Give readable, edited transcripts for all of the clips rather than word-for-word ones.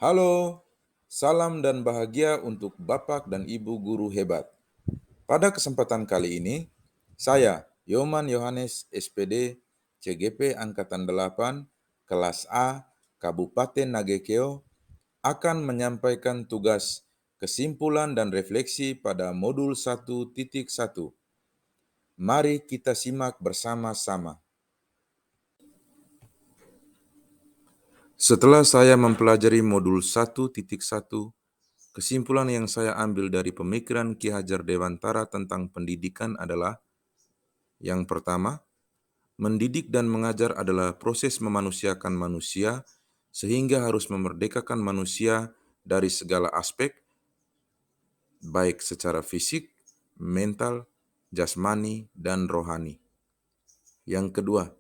Halo, salam dan bahagia untuk Bapak dan Ibu guru hebat. Pada kesempatan kali ini, saya, Yoman Yohanes SPD, CGP Angkatan 8, kelas A, Kabupaten Nagekeo, akan menyampaikan tugas kesimpulan dan refleksi pada modul 1.1. Mari kita simak bersama-sama. Setelah saya mempelajari modul 1.1, kesimpulan yang saya ambil dari pemikiran Ki Hajar Dewantara tentang pendidikan adalah: yang pertama, mendidik dan mengajar adalah proses memanusiakan manusia sehingga harus memerdekakan manusia dari segala aspek, baik secara fisik, mental, jasmani, dan rohani. Yang kedua,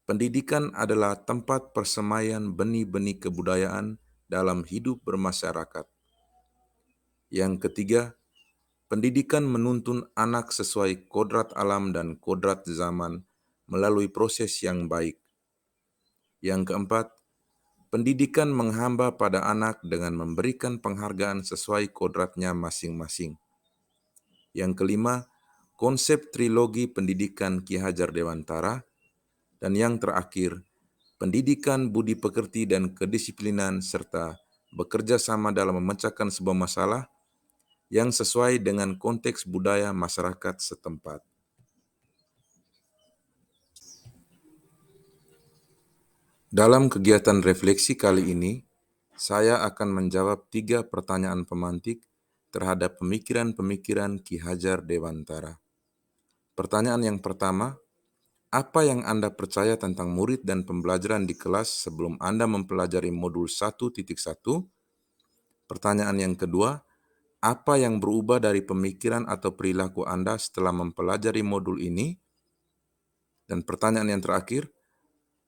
pendidikan adalah tempat persemaian benih-benih kebudayaan dalam hidup bermasyarakat. Yang ketiga, pendidikan menuntun anak sesuai kodrat alam dan kodrat zaman melalui proses yang baik. Yang keempat, pendidikan menghamba pada anak dengan memberikan penghargaan sesuai kodratnya masing-masing. Yang kelima, konsep trilogi pendidikan Ki Hajar Dewantara. Dan yang terakhir, pendidikan budi pekerti dan kedisiplinan serta bekerja sama dalam memecahkan sebuah masalah yang sesuai dengan konteks budaya masyarakat setempat. Dalam kegiatan refleksi kali ini, saya akan menjawab 3 pertanyaan pemantik terhadap pemikiran-pemikiran Ki Hajar Dewantara. Pertanyaan yang pertama, apa yang Anda percaya tentang murid dan pembelajaran di kelas sebelum Anda mempelajari modul 1.1? Pertanyaan yang kedua, apa yang berubah dari pemikiran atau perilaku Anda setelah mempelajari modul ini? Dan pertanyaan yang terakhir,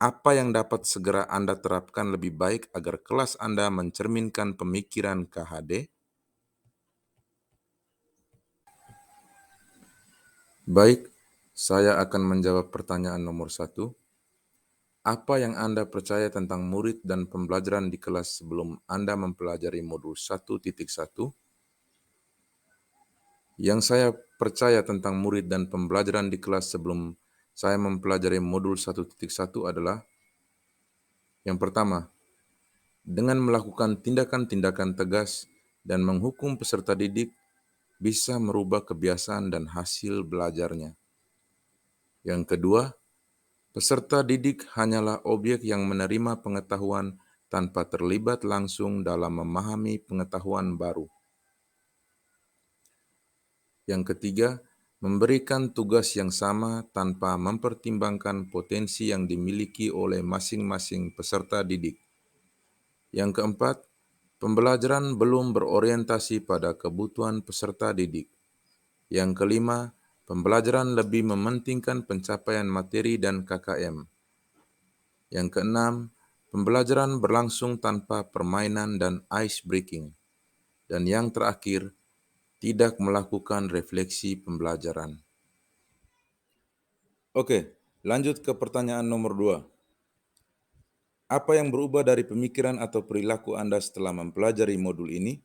apa yang dapat segera Anda terapkan lebih baik agar kelas Anda mencerminkan pemikiran KHD? Baik, saya akan menjawab pertanyaan nomor 1. Apa yang Anda percaya tentang murid dan pembelajaran di kelas sebelum Anda mempelajari modul 1.1? Yang saya percaya tentang murid dan pembelajaran di kelas sebelum saya mempelajari modul 1.1 adalah: yang pertama, dengan melakukan tindakan-tindakan tegas dan menghukum peserta didik bisa merubah kebiasaan dan hasil belajarnya. Yang kedua, peserta didik hanyalah objek yang menerima pengetahuan tanpa terlibat langsung dalam memahami pengetahuan baru. Yang ketiga, memberikan tugas yang sama tanpa mempertimbangkan potensi yang dimiliki oleh masing-masing peserta didik. Yang keempat, pembelajaran belum berorientasi pada kebutuhan peserta didik. Yang kelima, pembelajaran lebih mementingkan pencapaian materi dan KKM. Yang keenam, pembelajaran berlangsung tanpa permainan dan ice breaking. Dan yang terakhir, tidak melakukan refleksi pembelajaran. Oke, lanjut ke pertanyaan nomor 2. Apa yang berubah dari pemikiran atau perilaku Anda setelah mempelajari modul ini?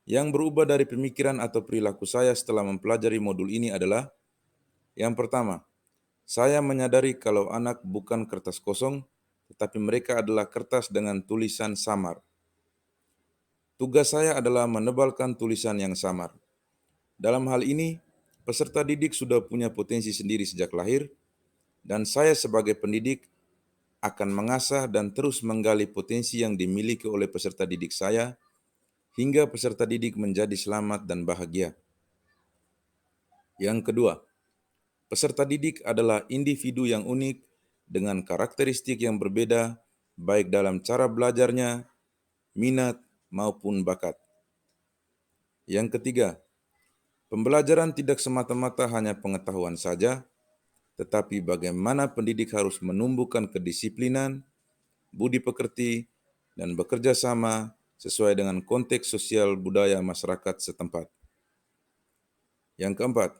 Yang berubah dari pemikiran atau perilaku saya setelah mempelajari modul ini adalah: yang pertama, saya menyadari kalau anak bukan kertas kosong, tetapi mereka adalah kertas dengan tulisan samar. Tugas saya adalah menebalkan tulisan yang samar. Dalam hal ini, peserta didik sudah punya potensi sendiri sejak lahir, dan saya sebagai pendidik akan mengasah dan terus menggali potensi yang dimiliki oleh peserta didik saya hingga peserta didik menjadi selamat dan bahagia. Yang kedua, peserta didik adalah individu yang unik dengan karakteristik yang berbeda baik dalam cara belajarnya, minat, maupun bakat. Yang ketiga, pembelajaran tidak semata-mata hanya pengetahuan saja, tetapi bagaimana pendidik harus menumbuhkan kedisiplinan, budi pekerti, dan bekerja sama sesuai dengan konteks sosial budaya masyarakat setempat. Yang keempat,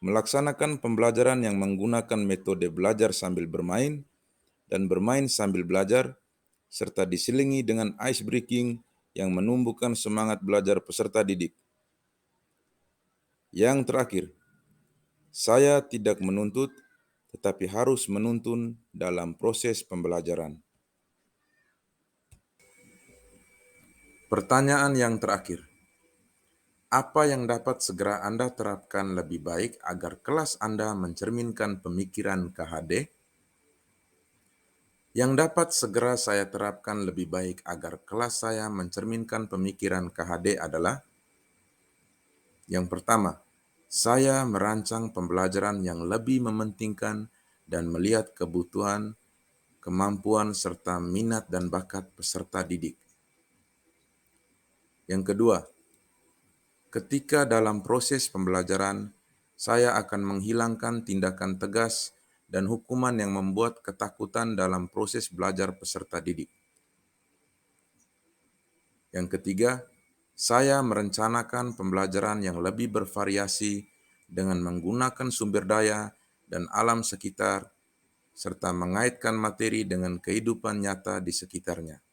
melaksanakan pembelajaran yang menggunakan metode belajar sambil bermain dan bermain sambil belajar serta diselingi dengan ice breaking yang menumbuhkan semangat belajar peserta didik. Yang terakhir, saya tidak menuntut, tetapi harus menuntun dalam proses pembelajaran. Pertanyaan yang terakhir, apa yang dapat segera Anda terapkan lebih baik agar kelas Anda mencerminkan pemikiran KHD? Yang dapat segera saya terapkan lebih baik agar kelas saya mencerminkan pemikiran KHD adalah: yang pertama, saya merancang pembelajaran yang lebih mementingkan dan melihat kebutuhan, kemampuan, serta minat dan bakat peserta didik. Yang kedua, ketika dalam proses pembelajaran, saya akan menghilangkan tindakan tegas dan hukuman yang membuat ketakutan dalam proses belajar peserta didik. Yang ketiga, saya merencanakan pembelajaran yang lebih bervariasi dengan menggunakan sumber daya dan alam sekitar, serta mengaitkan materi dengan kehidupan nyata di sekitarnya.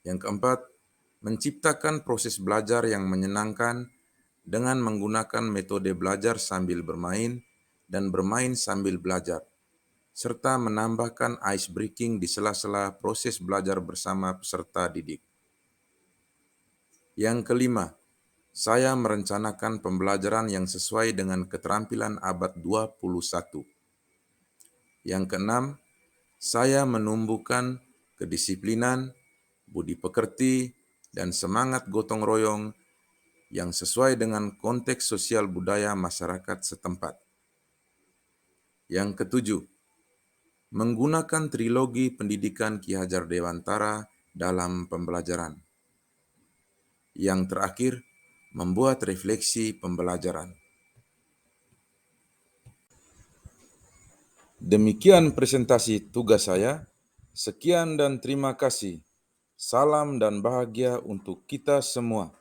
Yang keempat, menciptakan proses belajar yang menyenangkan dengan menggunakan metode belajar sambil bermain dan bermain sambil belajar, serta menambahkan ice breaking di sela-sela proses belajar bersama peserta didik. Yang kelima, saya merencanakan pembelajaran yang sesuai dengan keterampilan abad 21. Yang keenam, saya menumbuhkan kedisiplinan, budi pekerti, dan semangat gotong royong yang sesuai dengan konteks sosial budaya masyarakat setempat. Yang ketujuh, menggunakan trilogi pendidikan Ki Hajar Dewantara dalam pembelajaran. Yang terakhir, membuat refleksi pembelajaran. Demikian presentasi tugas saya. Sekian dan terima kasih. Salam dan bahagia untuk kita semua.